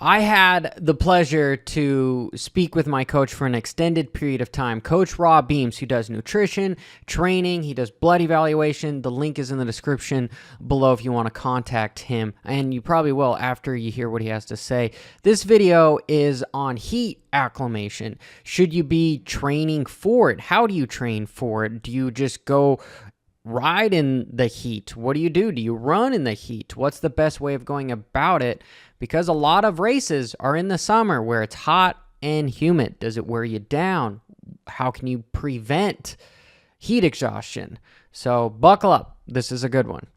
I had the pleasure to speak with my coach for an extended period of time, Coach Rob Beams, who does nutrition, training, he does blood evaluation. The link is in the description below if you want to contact him, and you probably will after you hear what he has to say. This video is on heat acclimation. Should you be training for it? How do you train for it? Do you just go ride in the heat? What do? Do you run in the heat? What's the best way of going about it? Because a lot of races are in the summer where it's hot and humid. Does it wear you down? How can you prevent heat exhaustion? So buckle up. This is a good one.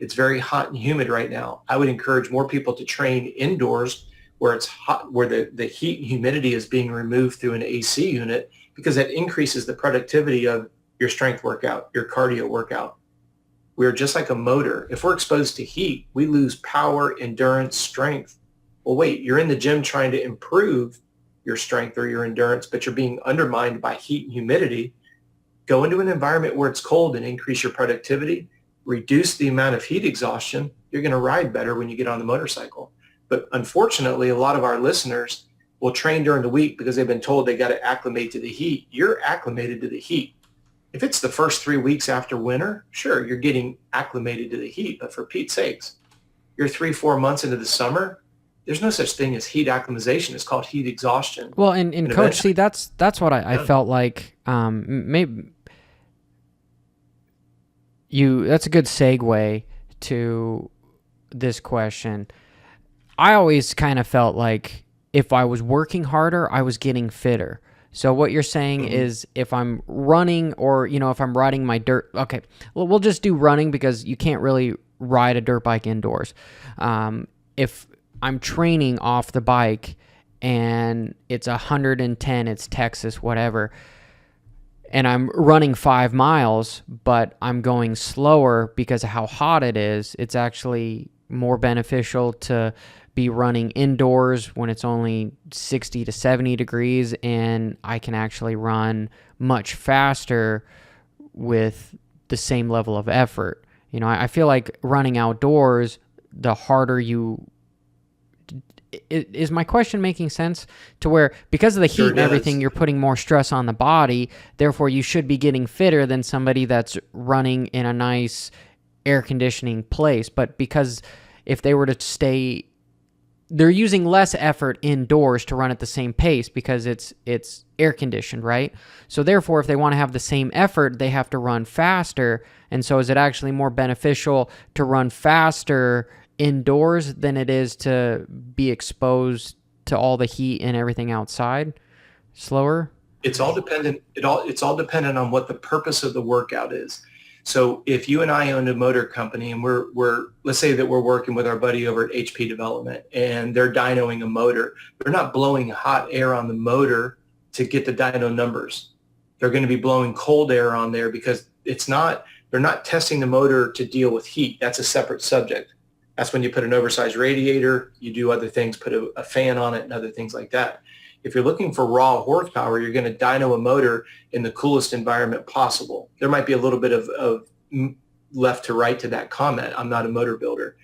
It's very hot and humid right now. I would encourage more people to train indoors where it's hot, where the heat and humidity is being removed through an AC unit, because that increases the productivity of your strength workout, your cardio workout. We're just like a motor. If we're exposed to heat, we lose power, endurance, strength. Well, wait, you're in the gym trying to improve your strength or your endurance, but you're being undermined by heat and humidity. Go into an environment where it's cold and increase your productivity. Reduce the amount of heat exhaustion. You're going to ride better when you get on the motorcycle. But unfortunately, a lot of our listeners will train during the week because they've been told they got to acclimate to the heat. You're acclimated to the heat. If it's the first 3 weeks after winter, sure, you're getting acclimated to the heat. But for Pete's sakes, you're 3-4 months into the summer. There's no such thing as heat acclimatization. It's called heat exhaustion. Well, and Coach, see, that's what I felt like. Maybe that's a good segue to this question. I always kind of felt like if I was working harder, I was getting fitter. So what you're saying is if I'm running, or, if I'm riding my dirt, okay, well, we'll just do running because you can't really ride a dirt bike indoors. If I'm training off the bike and it's 110, it's Texas, whatever, and I'm running 5 miles, but I'm going slower because of how hot it is, it's actually more beneficial to be running indoors when it's only 60 to 70 degrees, and I can actually run much faster with the same level of effort. I feel like running outdoors, the harder you... Is my question making sense? To where, because of the heat and everything, you're putting more stress on the body, therefore you should be getting fitter than somebody that's running in a nice air conditioning place. But because if they were to stay, they're using less effort indoors to run at the same pace because it's air conditioned, right? So therefore, if they want to have the same effort, they have to run faster. And so is it actually more beneficial to run faster indoors than it is to be exposed to all the heat and everything outside slower? It's all dependent. It's all dependent on what the purpose of the workout is. So if you and I own a motor company and we're let's say that we're working with our buddy over at HP Development and they're dynoing a motor, they're not blowing hot air on the motor to get the dyno numbers. They're going to be blowing cold air on there because they're not testing the motor to deal with heat. That's a separate subject. That's when you put an oversized radiator, you do other things, put a fan on it and other things like that. If you're looking for raw horsepower, you're going to dyno a motor in the coolest environment possible. There might be a little bit of left to right to that comment. I'm not a motor builder.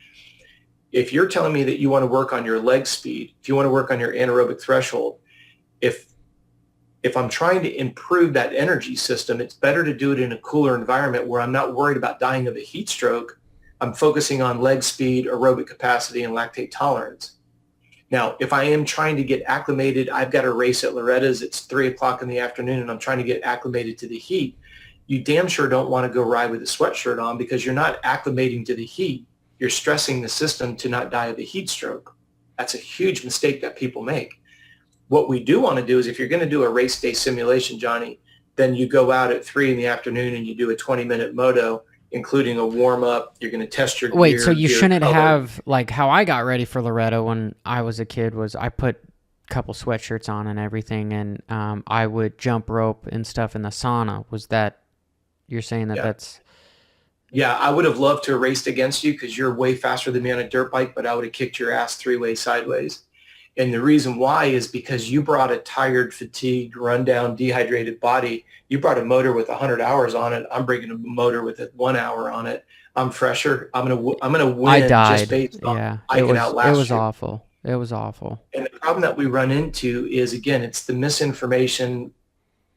If you're telling me that you want to work on your leg speed, if you want to work on your anaerobic threshold, if I'm trying to improve that energy system, it's better to do it in a cooler environment where I'm not worried about dying of a heat stroke. I'm focusing on leg speed, aerobic capacity, and lactate tolerance. Now, if I am trying to get acclimated, I've got a race at Loretta's. It's 3 o'clock in the afternoon, and I'm trying to get acclimated to the heat. You damn sure don't want to go ride with a sweatshirt on because you're not acclimating to the heat. You're stressing the system to not die of a heat stroke. That's a huge mistake that people make. What we do want to do is if you're going to do a race day simulation, Johnny, then you go out at 3 in the afternoon and you do a 20-minute moto, including a warm-up. You're going to test your gear. Wait, so you shouldn't have, like how I got ready for Loretto when I was a kid was I put a couple sweatshirts on and everything, and I would jump rope and stuff in the sauna. Was that You're saying that Yeah. that's Yeah, I would have loved to have raced against you because you're way faster than me on a dirt bike, but I would have kicked your ass three-way sideways. And the reason why is because you brought a tired, fatigued, rundown, dehydrated body. You brought a motor with 100 hours on it. I'm bringing a motor with 1 hour on it. I'm fresher. I'm gonna I win just died. based on Yeah, I can it outlast was you. awful. It was awful. And the problem that we run into is, again, it's the misinformation.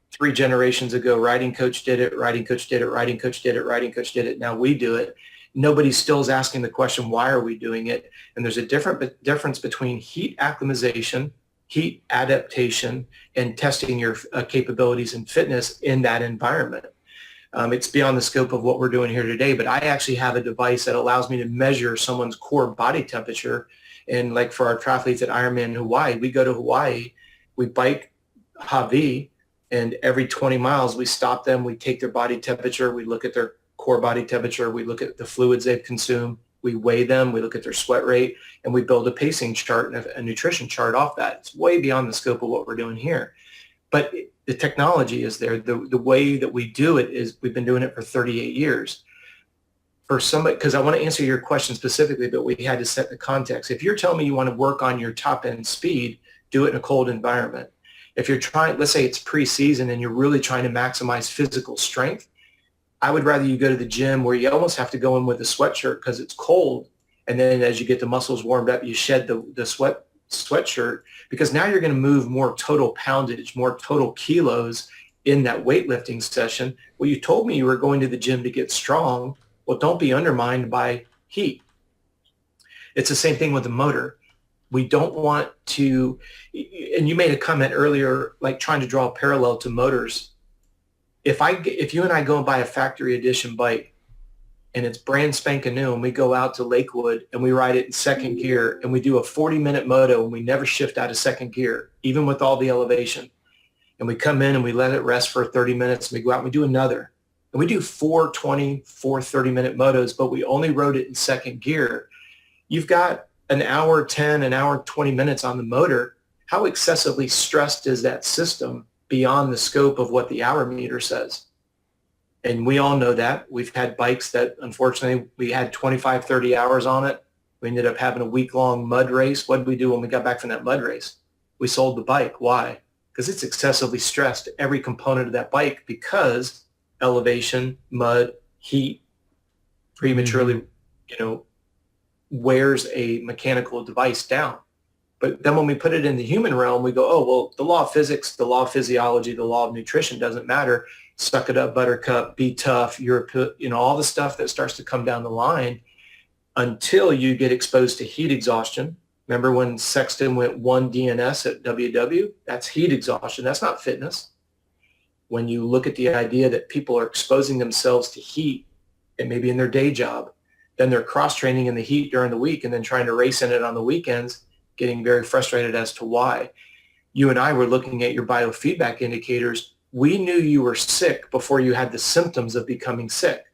Three generations ago, riding coach did it, riding coach did it, riding coach did it, riding coach did it. Now we do it. Nobody still is asking the question, why are we doing it? And there's a difference between heat acclimatization, heat adaptation, and testing your capabilities and fitness in that environment. It's beyond the scope of what we're doing here today, but I actually have a device that allows me to measure someone's core body temperature. And like for our triathletes at Ironman Hawaii, we go to Hawaii, we bike Hawaii, and every 20 miles we stop them, we take their body temperature, we look at their core body temperature, we look at the fluids they've consumed, we weigh them, we look at their sweat rate, and we build a pacing chart and a nutrition chart off that. It's way beyond the scope of what we're doing here. But the technology is there. The way that we do it is we've been doing it for 38 years. For somebody, because I want to answer your question specifically, but we had to set the context. If you're telling me you want to work on your top end speed, do it in a cold environment. If you're trying, let's say it's preseason and you're really trying to maximize physical strength, I would rather you go to the gym where you almost have to go in with a sweatshirt because it's cold. And then as you get the muscles warmed up, you shed the sweatshirt, because now you're going to move more total poundage, more total kilos in that weightlifting session. Well, you told me you were going to the gym to get strong. Well, don't be undermined by heat. It's the same thing with the motor. We don't want to, and you made a comment earlier, like trying to draw a parallel to motors. If you and I go and buy a factory edition bike and it's brand spanking new and we go out to Lakewood and we ride it in second gear and we do a 40-minute moto and we never shift out of second gear, even with all the elevation, and we come in and we let it rest for 30 minutes and we go out and we do another, and we do 4 30-minute motos, but we only rode it in second gear, you've got an hour 10, an hour 20 minutes on the motor. How excessively stressed is that system beyond the scope of what the hour meter says? And we all know that. We've had bikes that, unfortunately, we had 25, 30 hours on it. We ended up having a week-long mud race. What did we do when we got back from that mud race? We sold the bike. Why? Because it's excessively stressed, every component of that bike, because elevation, mud, heat, prematurely, wears a mechanical device down. But then when we put it in the human realm, we go, oh, well, the law of physics, the law of physiology, the law of nutrition doesn't matter. Suck it up, buttercup, be tough, all the stuff that starts to come down the line until you get exposed to heat exhaustion. Remember when Sexton went 1 DNS at WW? That's heat exhaustion. That's not fitness. When you look at the idea that people are exposing themselves to heat, and maybe in their day job, then they're cross-training in the heat during the week and then trying to race in it on the weekends, getting very frustrated as to why. You and I were looking at your biofeedback indicators. We knew you were sick before you had the symptoms of becoming sick.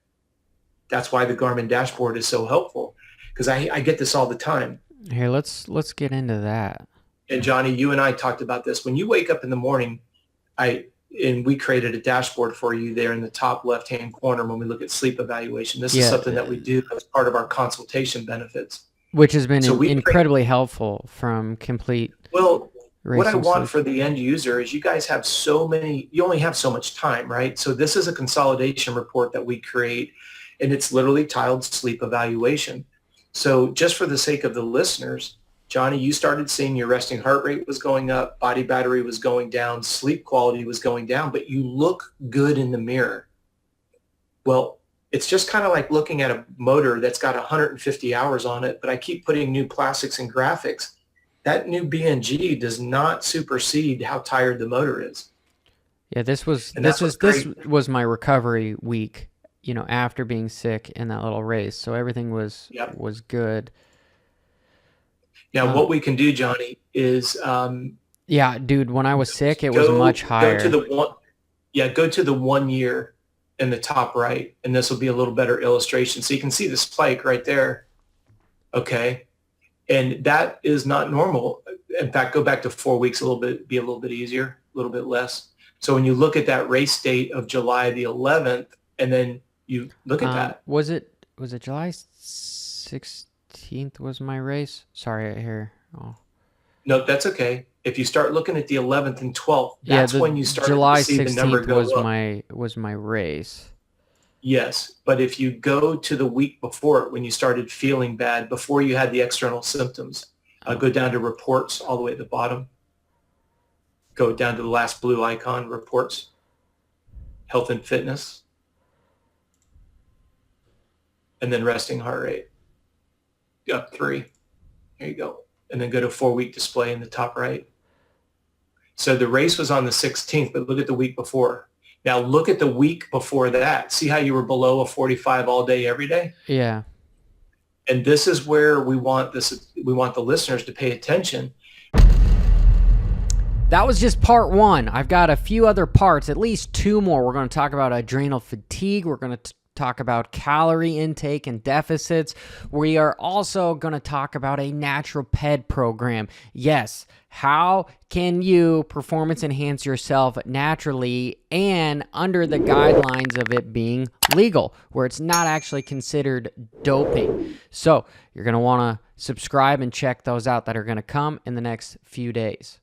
That's why the Garmin dashboard is so helpful, because I get this all the time. Here, let's get into that. And Johnny, you and I talked about this. When you wake up in the morning, we created a dashboard for you there in the top left-hand corner when we look at sleep evaluation. This is something that we do as part of our consultation benefits. Which has been incredibly helpful from complete. Well, what I want for the end user is you guys have you only have so much time, right? So this is a consolidation report that we create, and it's literally titled sleep evaluation. So just for the sake of the listeners, Johnny, you started seeing your resting heart rate was going up, body battery was going down, sleep quality was going down, but you look good in the mirror. Well, it's just kind of like looking at a motor that's got 150 hours on it, but I keep putting new plastics and graphics. That new BNG does not supersede how tired the motor is. Yeah, this was my recovery week, after being sick in that little race. So everything was good. Now, what we can do, Johnny, is yeah, dude, when I was sick, it was much higher. Go to the 1 year in the top right, and this will be a little better illustration. So you can see the spike right there. Okay. And that is not normal. In fact, go back to 4 weeks be a little bit easier, a little bit less. So when you look at that race date of July the 11th, And then you look at that. Was it July 16th was my race? Sorry, here. Oh. No, that's okay. If you start looking at the 11th and 12th, Yeah, that's the when you start to July see the number 16th go up. was my race. Yes, but if you go to the week before it, when you started feeling bad, before you had the external symptoms, go down to reports all the way at the bottom. Go down to the last blue icon, reports, health and fitness, and then resting heart rate. Up 3. There you go. And then go to 4-week display in the top right. So the race was on the 16th, but look at the week before. Now look at the week before that. See how you were below a 45 all day, every day? Yeah. And this is where we want the listeners to pay attention. That was just part 1. I've got a few other parts, at least 2 more. We're going to talk about adrenal fatigue. We're going to talk about calorie intake and deficits. We are also going to talk about a natural ped program. Yes, how can you performance enhance yourself naturally and under the guidelines of it being legal, where it's not actually considered doping. So you're going to want to subscribe and check those out that are going to come in the next few days.